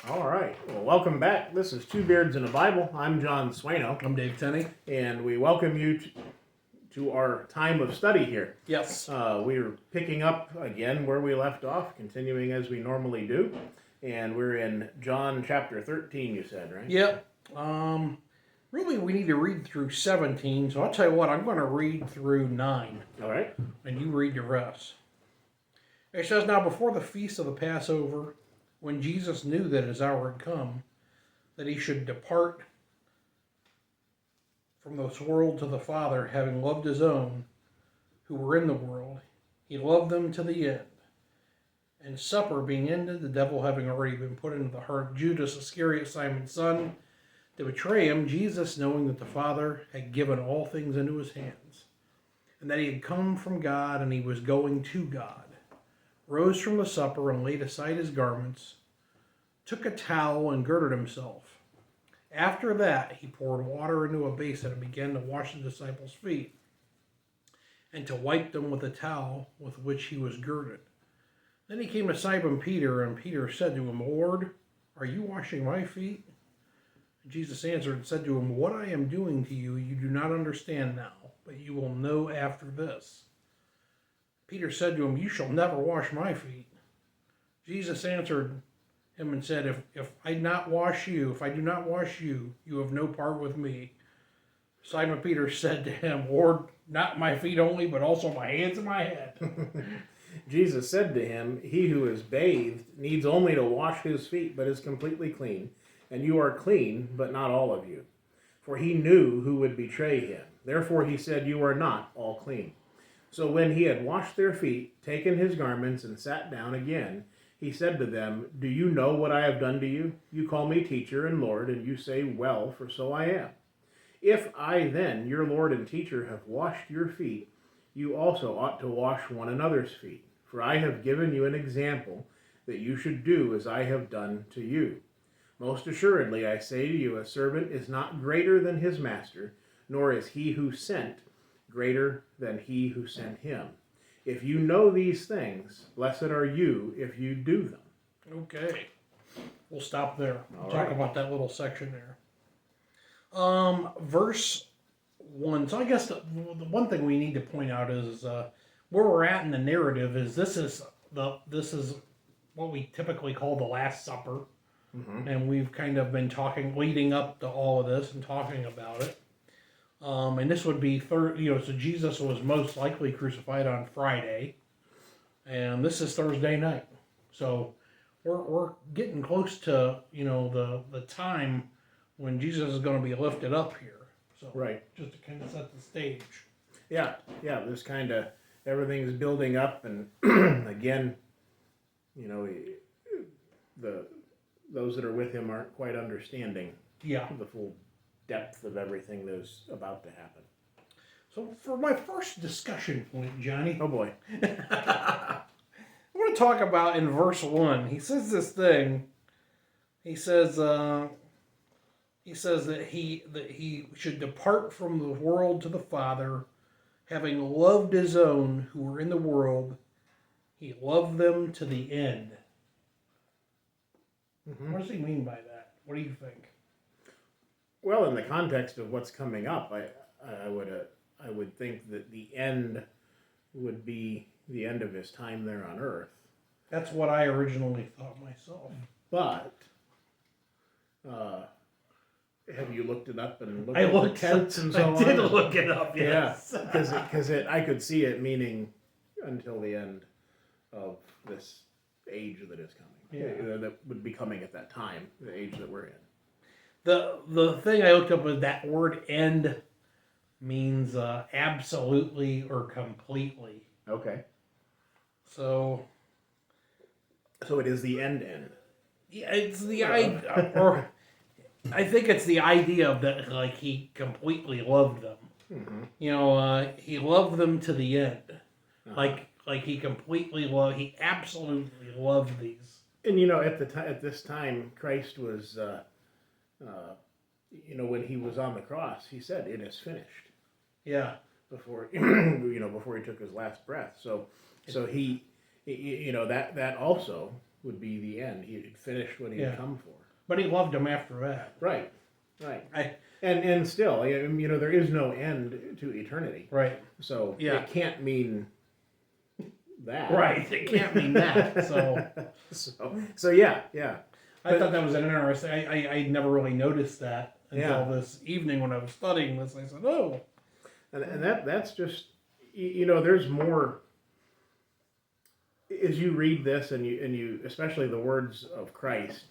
All right. Well, welcome back. This is Two Beards in a Bible. I'm John Swano, I'm Dave Tenney. and we welcome you to our time of study here. Yes. We're picking up again where we left off, continuing as we normally do, and we're in John chapter 13, you said, right? Yep. Really, we need to read through 17, so I'll tell you what, I'm going to read through 9, All right. and you read the rest. It says, Now before the feast of the Passover, when Jesus knew that his hour had come, that he should depart from this world to the Father, having loved his own who were in the world, he loved them to the end. And supper being ended, the devil having already been put into the heart of Judas Iscariot, Simon's son, to betray him, Jesus, knowing that the Father had given all things into his hands, and that he had come from God and he was going to God, rose from the supper and laid aside his garments, took a towel and girded himself. After that, he poured water into a basin and began to wash the disciples' feet, and to wipe them with the towel with which he was girded. Then he came to Simon Peter, and Peter said to him, Lord, are you washing my feet? Jesus answered and said to him, What I am doing to you, you do not understand now, but you will know after this. Peter said to him, You shall never wash my feet. Jesus answered him and said, If I do not wash you, you have no part with me. Simon Peter said to him, Lord, not my feet only, but also my hands and my head. Jesus said to him, He who is bathed needs only to wash his feet, but is completely clean. And you are clean, but not all of you. For he knew who would betray him. Therefore he said, You are not all clean. So when he had washed their feet, taken his garments, and sat down again, he said to them, Do you know what I have done to you? You call me teacher and Lord, and you say, Well, for so I am. If I then, your Lord and teacher, have washed your feet, you also ought to wash one another's feet. For I have given you an example that you should do as I have done to you. Most assuredly, I say to you, a servant is not greater than his master, nor is he who sent greater than he who sent him. If you know these things, blessed are you if you do them. Okay. We'll stop there. All Talk right. about that little section there. Verse 1. So I guess the one thing we need to point out is where we're at in the narrative is this is what we typically call the Last Supper. Mm-hmm. And we've kind of been leading up to all of this and talking about it. And this would be so Jesus was most likely crucified on Friday, and this is Thursday night. So we're getting close to the time when Jesus is going to be lifted up here. So right, just to kind of set the stage. Yeah. This kind of everything's building up, and again, those that are with him aren't quite understanding the full depth of everything that's about to happen. So for my first discussion point, Johnny. Oh boy. I want to talk about in verse 1. He says this thing. He says that he should depart from the world to the Father, having loved his own who were in the world. He loved them to the end. Mm-hmm. What does he mean by that? What do you think? Well, in the context of what's coming up, I would think that the end would be the end of his time there on Earth. That's what I originally thought myself. But have you looked it up and looked at the tense and so on? I did look it up. Yes. Yeah, because I could see it meaning until the end of this age that is coming. Yeah. That would be coming at that time, the age that we're in. The thing I looked up was that word end means absolutely or completely. Okay. So it is the end. Yeah, it's the idea, or I think it's the idea of that, like he completely loved them. Mm-hmm. He loved them to the end. Uh-huh. Like he absolutely loved these. And at this time, Christ was, when he was on the cross, he said, "It is finished." Yeah. Before before he took his last breath. So he that also would be the end. He had finished what he Yeah. had come for. But he loved them after that. Right. And still, there is no end to eternity. Right. So Yeah. it can't mean that. Right. It can't mean that. So yeah. I thought that was an interesting. I never really noticed that until this evening when I was studying this. I said, "Oh," and that's just there's more as you read this and you especially the words of Christ.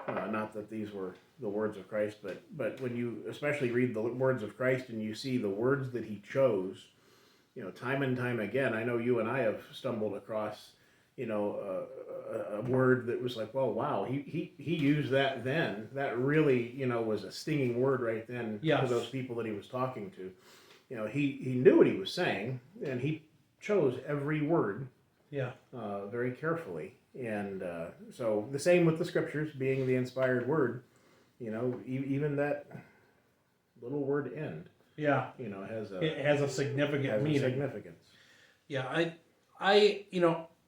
Not that these were the words of Christ, but when you especially read the words of Christ and you see the words that he chose, time and time again. I know you and I have stumbled across a word that was like, well, wow, he used that then. That really, was a stinging word right then to those people that he was talking to. He knew what he was saying, and he chose every word very carefully. And so the same with the scriptures being the inspired word, even that little word end, it has a significant meaning. Significance. Yeah,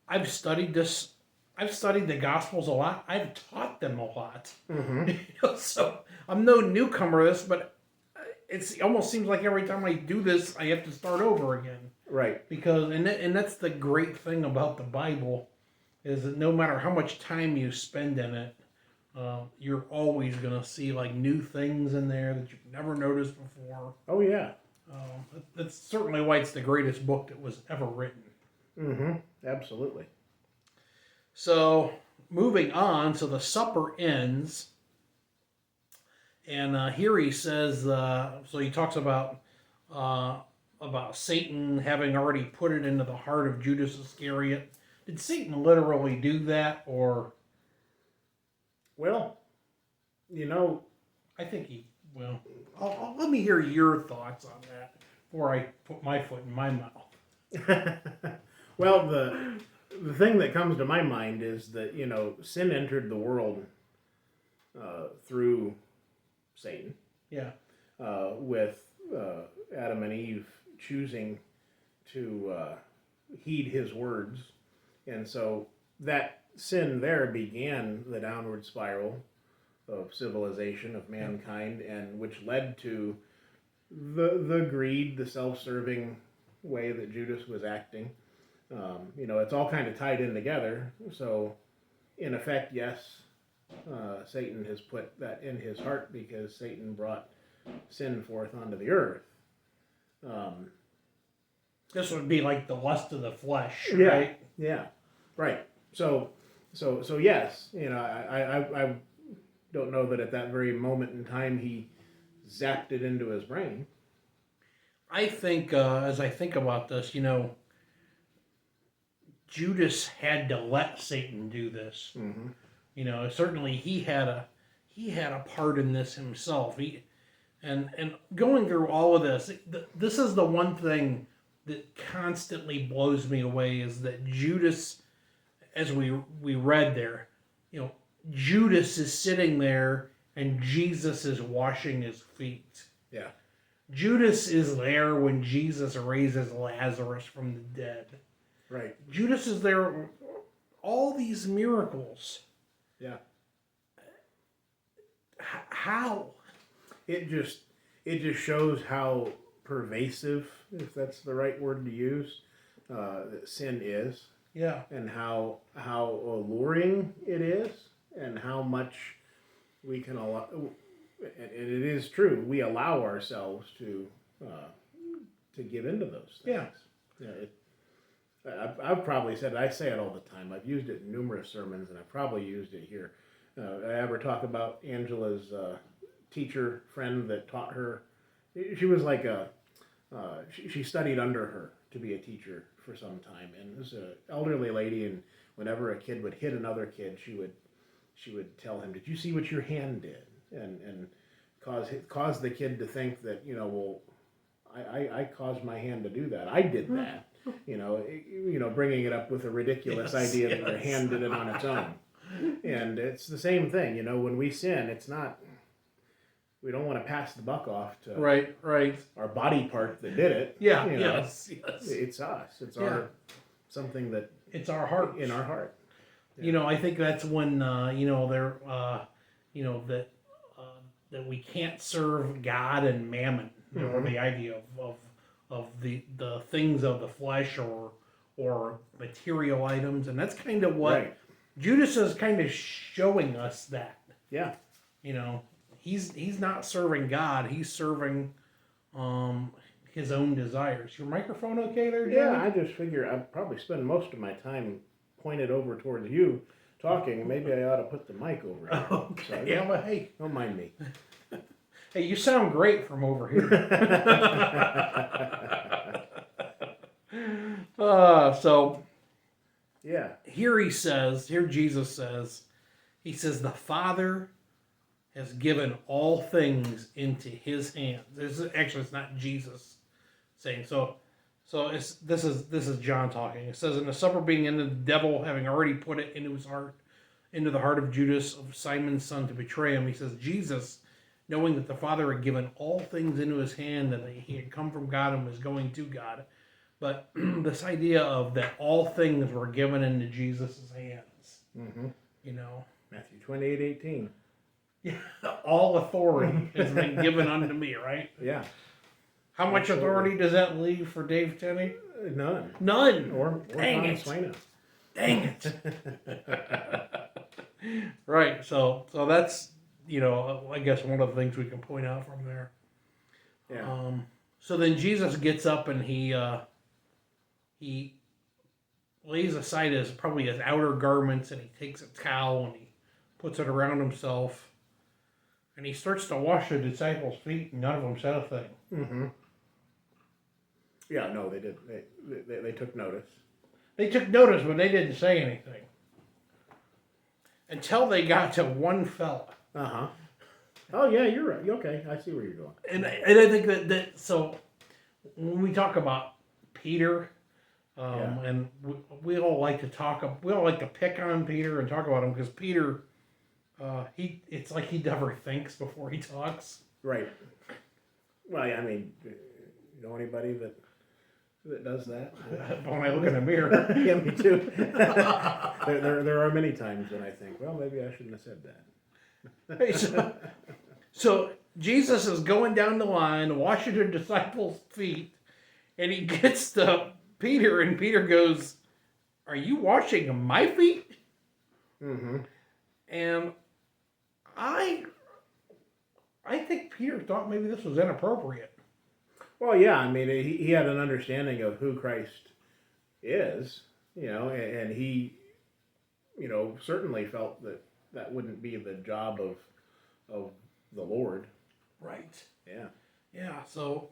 I've studied this. I've studied the Gospels a lot. I've taught them a lot. Mm-hmm. So I'm no newcomer to this, but it almost seems like every time I do this, I have to start over again. Right. Because and that's the great thing about the Bible, is that no matter how much time you spend in it, you're always gonna see like new things in there that you've never noticed before. Oh yeah. That's certainly why it's the greatest book that was ever written. Mm-hmm. Absolutely. So, moving on, so the supper ends, and here he says, so he talks about Satan having already put it into the heart of Judas Iscariot. Did Satan literally do that, or? Well, I think let me hear your thoughts on that before I put my foot in my mouth. Well, the thing that comes to my mind is that, sin entered the world through Satan. Yeah. With Adam and Eve choosing to heed his words. And so that sin there began the downward spiral of civilization, of mankind, and which led to the greed, the self-serving way that Judas was acting. It's all kind of tied in together. So, in effect, yes, Satan has put that in his heart because Satan brought sin forth onto the earth. This would be like the lust of the flesh, yeah, right? Yeah, right. So yes, I don't know that at that very moment in time he zapped it into his brain. I think, as I think about this, Judas had to let Satan do this. Mm-hmm. Certainly he had a part in this himself. And going through all of this, this is the one thing that constantly blows me away, is that Judas, as we read there, Judas is sitting there and Jesus is washing his feet. Yeah. Judas is there when Jesus raises Lazarus from the dead. Right. Judas is there. All these miracles. Yeah. How? It just shows how pervasive, if that's the right word to use, that sin is. Yeah. And how alluring it is, and how much we can allow. And it is true, we allow ourselves to give into those things. I've probably said it, I say it all the time. I've used it in numerous sermons, and I've probably used it here. I ever talk about Angela's teacher friend that taught her. She was like she studied under her to be a teacher for some time, and it was an elderly lady. And whenever a kid would hit another kid, she would tell him, "Did you see what your hand did?" And cause the kid to think that I caused my hand to do that. I did that. Bringing it up with a ridiculous idea that your hand did it on its own. And it's the same thing. When we sin, it's not. We don't want to pass the buck off to right our body part that did it. Yes. It's us. It's our something that it's our heart in our heart. You know, I think that's when they're that we can't serve God and mammon, or the idea of the things of the flesh or material items, and that's kind of what Right. Judas is kind of showing us that. Yeah. You know, he's not serving God; he's serving his own desires. Your microphone okay there, Jamie? Yeah, I just figure I'd probably spend most of my time pointed over towards you talking, and maybe I ought to put the mic over here. Okay. So, Yeah, but hey, don't mind me. hey, you sound great from over here. So Yeah. here Jesus says, the Father has given all things into his hands. It's not Jesus saying so. So this is John talking. It says, in the supper being ended, the devil having already put it into the heart of Judas, of Simon's son, to betray him. He says, Jesus, knowing that the Father had given all things into his hand, and that he had come from God and was going to God. But this idea of that all things were given into Jesus' hands. Mm-hmm. You know, Matthew 28:18. yeah, all authority has been given unto me, right? Yeah. How much Absolutely. authority does that leave for Dave Tenney? None. None. Or Dang Tom it. Swaina. Dang it. Right. So that's, I guess one of the things we can point out from there. Yeah. So then Jesus gets up and he lays aside his outer garments, and he takes a towel and he puts it around himself, and he starts to wash the disciples' feet, and none of them said a thing. Mm-hmm. Yeah, no, they did. They took notice. They took notice, but they didn't say anything until they got to one fella. Uh-huh. Oh, yeah, you're right. Okay, I see where you're going. And I think that so when we talk about Peter, and we all like to pick on Peter and talk about him, because Peter, it's like he never thinks before he talks. Right. Well, yeah, I mean, you know anybody that does that? When I look in the mirror. Yeah, me too. there are many times when I think, well, maybe I shouldn't have said that. Hey, so Jesus is going down the line, washing the disciples' feet, and he gets to Peter, and Peter goes, "Are you washing my feet?" Mm-hmm. And I think Peter thought maybe this was inappropriate. Well, yeah, I mean, he had an understanding of who Christ is, and he, certainly felt that wouldn't be the job of the Lord. Right. Yeah. Yeah. So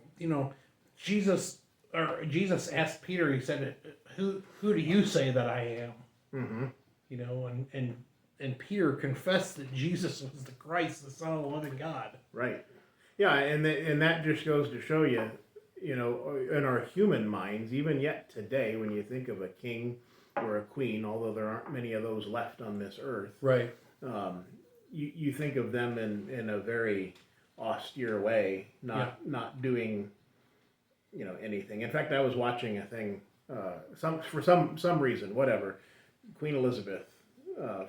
Jesus asked Peter. He said, "Who do you say that I am?" Mm-hmm. And Peter confessed that Jesus was the Christ, the Son of the living God. Right. Yeah, and that just goes to show you, in our human minds, even yet today, when you think of a king or a queen, although there aren't many of those left on this earth, Right. You think of them in a very austere way, not doing, anything. In fact, I was watching a thing, for some reason, whatever, Queen Elizabeth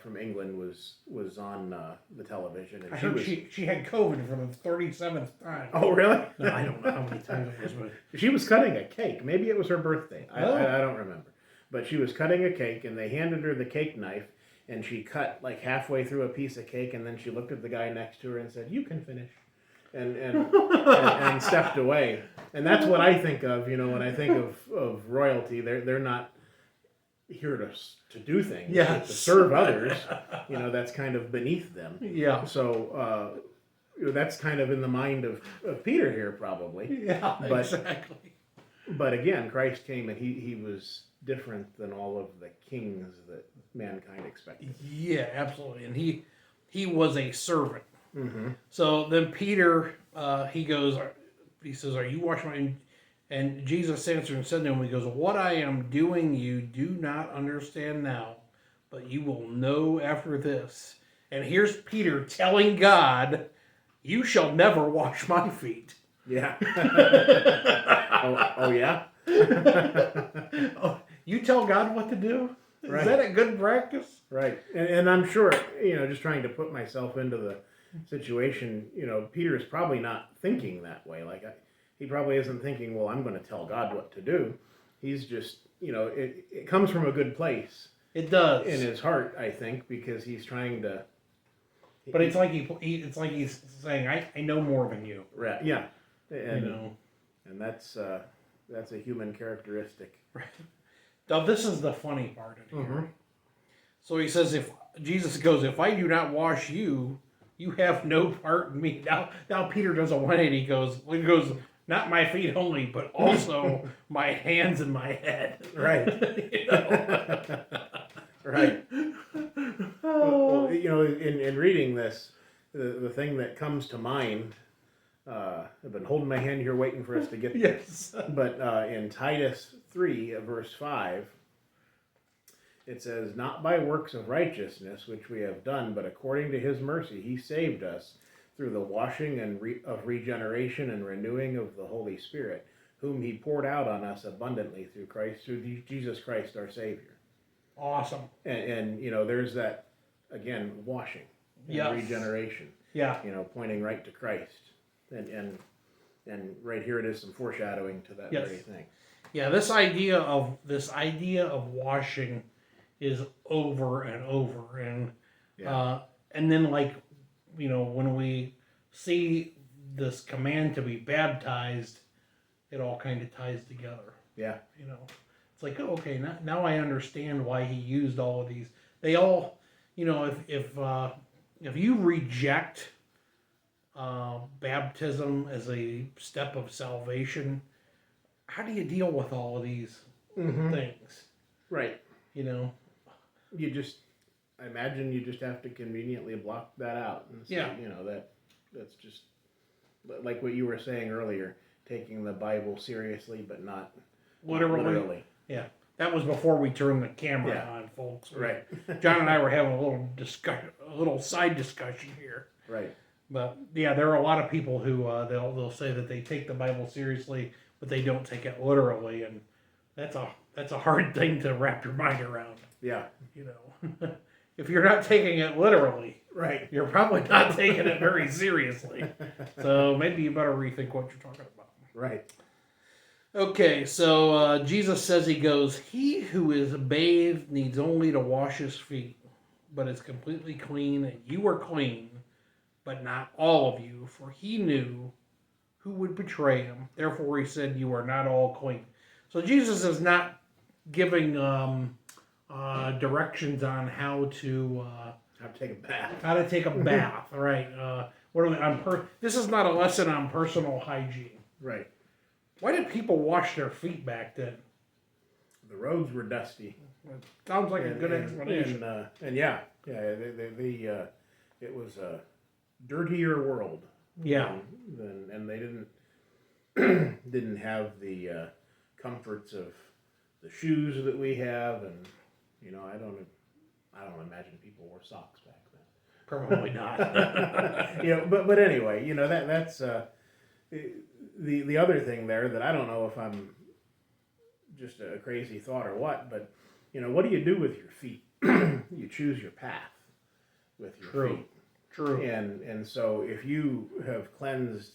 from England was on the television, and I heard she had COVID for the 37th time. Oh, really? No, I don't know how many times it was, but She was cutting a cake. Maybe it was her birthday. Oh. I don't remember. But she was cutting a cake, and they handed her the cake knife, and she cut like halfway through a piece of cake, and then she looked at the guy next to her and said, "You can finish," and stepped away. And that's what I think of, when I think of royalty. They're not here to do things, Yes. to serve others. That's kind of beneath them. yeah. So that's kind of in the mind of Peter here, probably. Yeah, But- exactly. But again, Christ came and he was different than all of the kings that mankind expected. Yeah, absolutely. And he was a servant. Mm-hmm. So then Peter, he says, "Are you washing my?" And Jesus answered and said to him, he goes, "What I am doing you do not understand now, but you will know after this." And here's Peter telling God, "You shall never wash my feet." Yeah. oh yeah? Oh, you tell God what to do? Right. Is that a good practice? Right. And I'm sure, just trying to put myself into the situation, Peter is probably not thinking that way. He probably isn't thinking, well, I'm going to tell God what to do. He's just, it comes from a good place. It does. In his heart, I think, because he's trying to. But it's like it's like he's saying, I know more than you. Right. Yeah. And, and that's a human characteristic. Right. Now this is the funny part of it. Mm-hmm. So he says, if Jesus goes, if I do not wash you, you have no part in me. Now Peter does a 180. He goes, not my feet only, but also my hands and my head. Right. Right. Well, in reading this, the thing that comes to mind, I've been holding my hand here waiting for us to get there. Yes. But in Titus 3, verse 5, it says, not by works of righteousness which we have done, but according to his mercy he saved us through the washing of regeneration and renewing of the Holy Spirit, whom he poured out on us abundantly through Jesus Christ our Savior. Awesome. And there's that, again, washing and regeneration. Yeah. Pointing right to Christ. And right here it is some foreshadowing to that very thing. Yeah, this idea of washing is over and over, and then when we see this command to be baptized, it all kind of ties together. Yeah. It's like, oh, okay, now I understand why he used all of these. They all, if you reject baptism as a step of salvation, how do you deal with all of these things? Right. I imagine you just have to conveniently block that out and say, that's just like what you were saying earlier, taking the Bible seriously, but not literally. Yeah. That was before we turned the camera on, folks. Right. John and I were having a little side discussion here. Right. But yeah, there are a lot of people who they'll say that they take the Bible seriously, but they don't take it literally, and that's a hard thing to wrap your mind around. Yeah. If you're not taking it literally, right, you're probably not taking it very seriously. So maybe you better rethink what you're talking about. Right. Okay, so Jesus says, he goes, he who is bathed needs only to wash his feet, but is completely clean, and you are clean, but not all of you, for he knew who would betray him. Therefore he said, you are not all clean. So Jesus is not giving directions on how to take a bath. How to take a bath, right? This is not a lesson on personal hygiene. Right. Why did people wash their feet back then? The roads were dusty. Sounds like a good explanation. It was a dirtier world. Yeah. And they didn't have the comforts of the shoes that we have, and I don't imagine people wore socks back then. Probably not. But anyway, that's the other thing there that I don't know if I'm just a crazy thought or what, but what do you do with your feet? You choose your path with your feet. True. And so if you have cleansed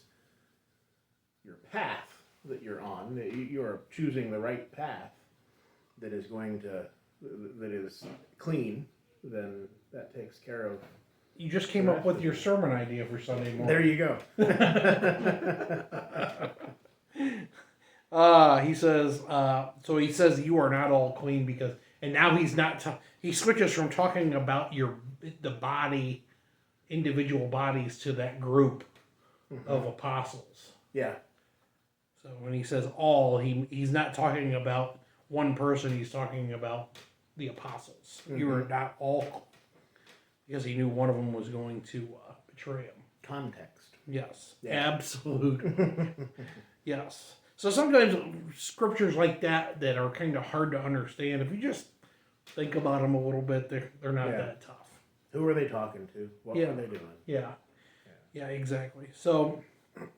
your path that you're on, you are choosing the right path that is clean, then that takes care of. You just came up with your sermon idea for Sunday morning. There you go. He says you are not all clean because, and now he's not. He switches from talking about the body, individual bodies, to that group of apostles. Yeah. So when he says all, he's not talking about one person. He's talking about the apostles. Mm-hmm. You are not all, because he knew one of them was going to betray him. Context. Yes. Yeah. Absolute. Yes. So sometimes scriptures like that are kind of hard to understand, if you just think about them a little bit, they're not that tough. Who are they talking to? What were they doing? Yeah, exactly. So,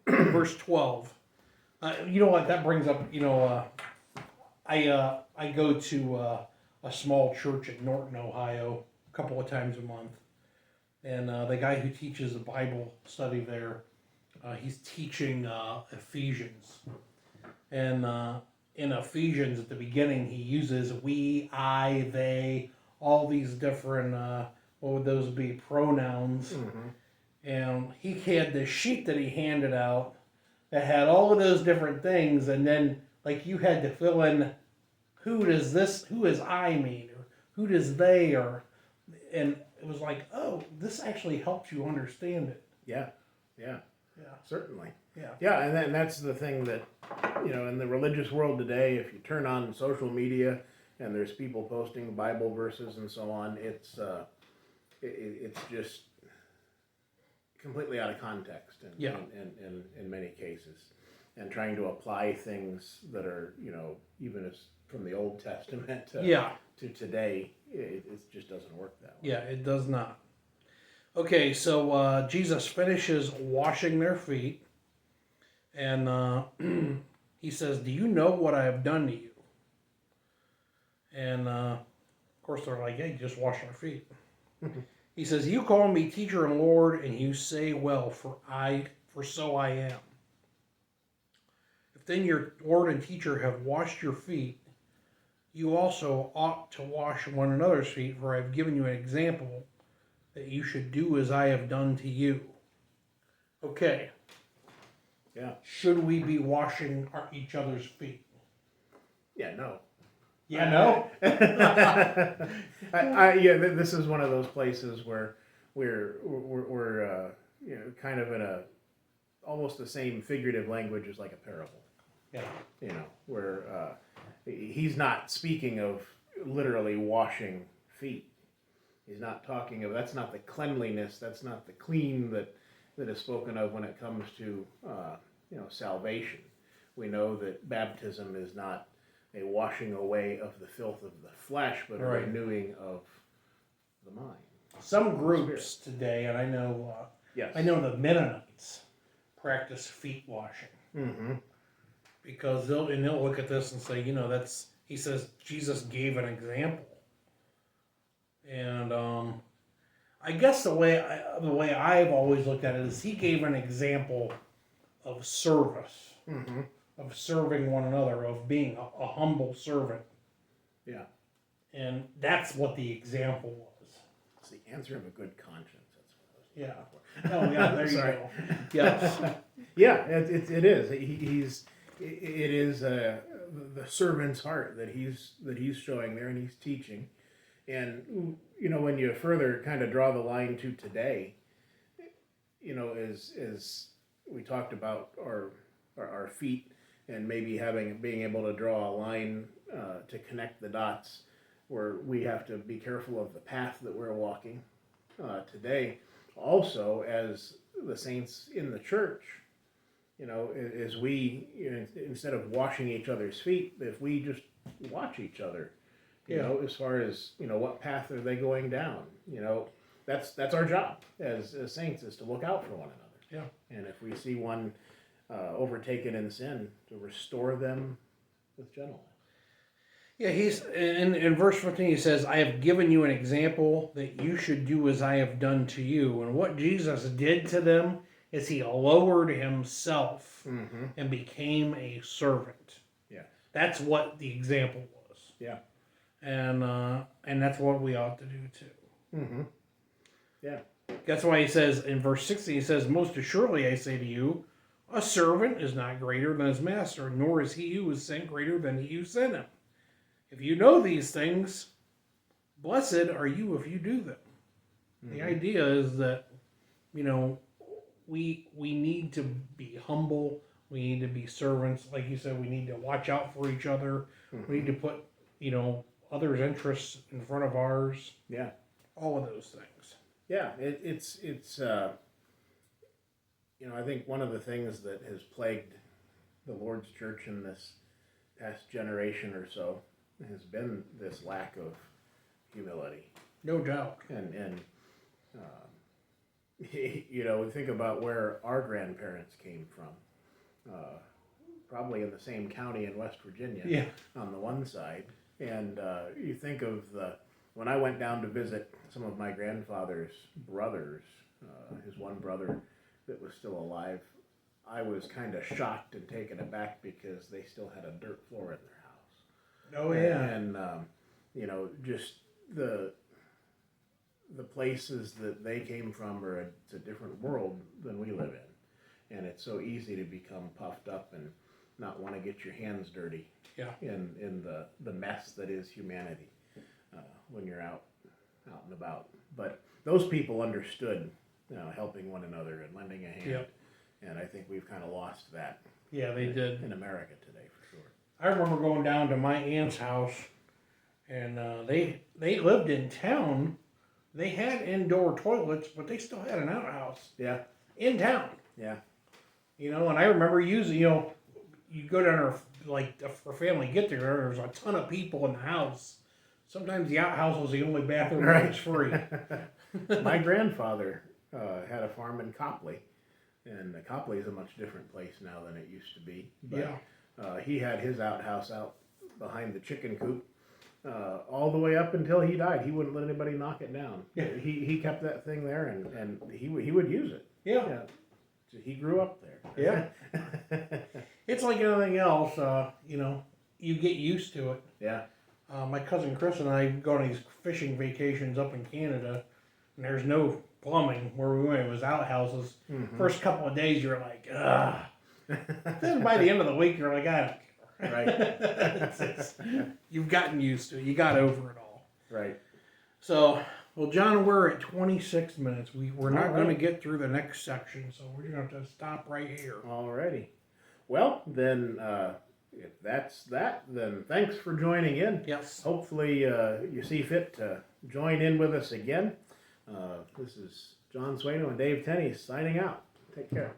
verse 12. You know what? That brings up, I go to a small church in Norton, Ohio, a couple of times a month. And the guy who teaches the Bible study there, he's teaching Ephesians. And in Ephesians, at the beginning, he uses we, I, they, all these different, what would those be, pronouns. Mm-hmm. And he had this sheet that he handed out that had all of those different things. And then, like, you had to fill in who does I mean, or who does they, and it was like, oh, this actually helps you understand it. Yeah. Certainly. Yeah. Yeah, and that's the thing that, in the religious world today, if you turn on social media and there's people posting Bible verses and so on, it's just completely out of context in many cases, and trying to apply things that are, even as from the Old Testament to today, it just doesn't work that way. Yeah, it does not. Okay, so Jesus finishes washing their feet, and he says, "Do you know what I have done to you?" And of course they're like, "Hey, just wash our feet." He says, "You call me teacher and Lord, and you say, well, for so I am. If then your Lord and teacher have washed your feet, you also ought to wash one another's feet, for I have given you an example that you should do as I have done to you." Okay. Yeah. Should we be washing each other's feet? Yeah, no. Yeah, no? This is one of those places where we're kind of in almost the same figurative language as like a parable. Yeah. Where he's not speaking of literally washing feet. He's not talking of, that's not the cleanliness, that's not the clean that is spoken of when it comes to salvation. We know that baptism is not a washing away of the filth of the flesh, but a renewing of the mind. Some groups today, and I know the Mennonites practice feet washing. Mm-hmm. Because they'll look at this and say, he says Jesus gave an example. And I guess the way I've always looked at it is he gave an example of service, of serving one another, of being a humble servant. Yeah. And that's what the example was. It's the answer of a good conscience. That's what I was Yeah. looking for. Oh, yeah, there you go. Yes. Yeah, it is. It is the servant's heart that he's showing there, and he's teaching. And when you further kind of draw the line to today, as we talked about our feet, and maybe being able to draw a line to connect the dots, where we have to be careful of the path that we're walking today. Also, as the saints in the church, as we, instead of washing each other's feet, if we just watch each other, as far as, what path are they going down, that's our job as saints, is to look out for one another. Yeah. And if we see one overtaken in sin, to restore them with gentleness. Yeah, he's in verse 15, he says, "I have given you an example that you should do as I have done to you." And what Jesus did to them is he lowered himself and became a servant. Yeah. That's what the example was. Yeah. And that's what we ought to do too. Mm-hmm. Yeah. That's why he says in verse 16, he says, "Most assuredly I say to you, a servant is not greater than his master, nor is he who is sent greater than he who sent him. If you know these things, blessed are you if you do them." The idea is that, we need to be humble. We need to be servants. Like you said, we need to watch out for each other. We need to put, others' interests in front of ours. Yeah. All of those things. Yeah. It's I think one of the things that has plagued the Lord's church in this past generation or so has been this lack of humility. No doubt. And we think about where our grandparents came from. Probably in the same county in West Virginia. Yeah. On the one side, And you think of when I went down to visit some of my grandfather's brothers, his one brother that was still alive, I was kind of shocked and taken aback because they still had a dirt floor in their house. Oh yeah. And you know, just the places that they came from are it's a different world than we live in, and it's so easy to become puffed up and not want to get your hands dirty. Yeah. In the mess that is humanity when you're out and about. But those people understood, you know, helping one another and lending a hand. Yep. And I think we've kind of lost that. Yeah, they did. In America today, for sure. I remember going down to my aunt's house, and they lived in town. They had indoor toilets, but they still had an outhouse Yeah. in town. Yeah. You know, and I remember using, you know, you go down there, like, for family get-together, there's a ton of people in the house. Sometimes the outhouse was the only bathroom that was free. My grandfather had a farm in Copley, and Copley is a much different place now than it used to be. But, Yeah. He had his outhouse out behind the chicken coop all the way up until he died. He wouldn't let anybody knock it down. Yeah. He kept that thing there, and he would use it. Yeah. Yeah. So he grew up there. Yeah. It's like anything else, you know, you get used to it. Yeah. My cousin Chris and I go on these fishing vacations up in Canada, and there's no plumbing where we went. It was outhouses. Mhm. First couple of days, you're like, ugh. Then by the end of the week, you're like, I don't care. Right. You've gotten used to it. You got over it all. Right. So, well, John, we're at 26 minutes. We're not All going to right. get through the next section, so we're going to have to stop right here. Alrighty. Well, then, if that's that, then thanks for joining in. Yes. Hopefully, you see fit to join in with us again. This is John Swaino and Dave Tenney signing out. Take care.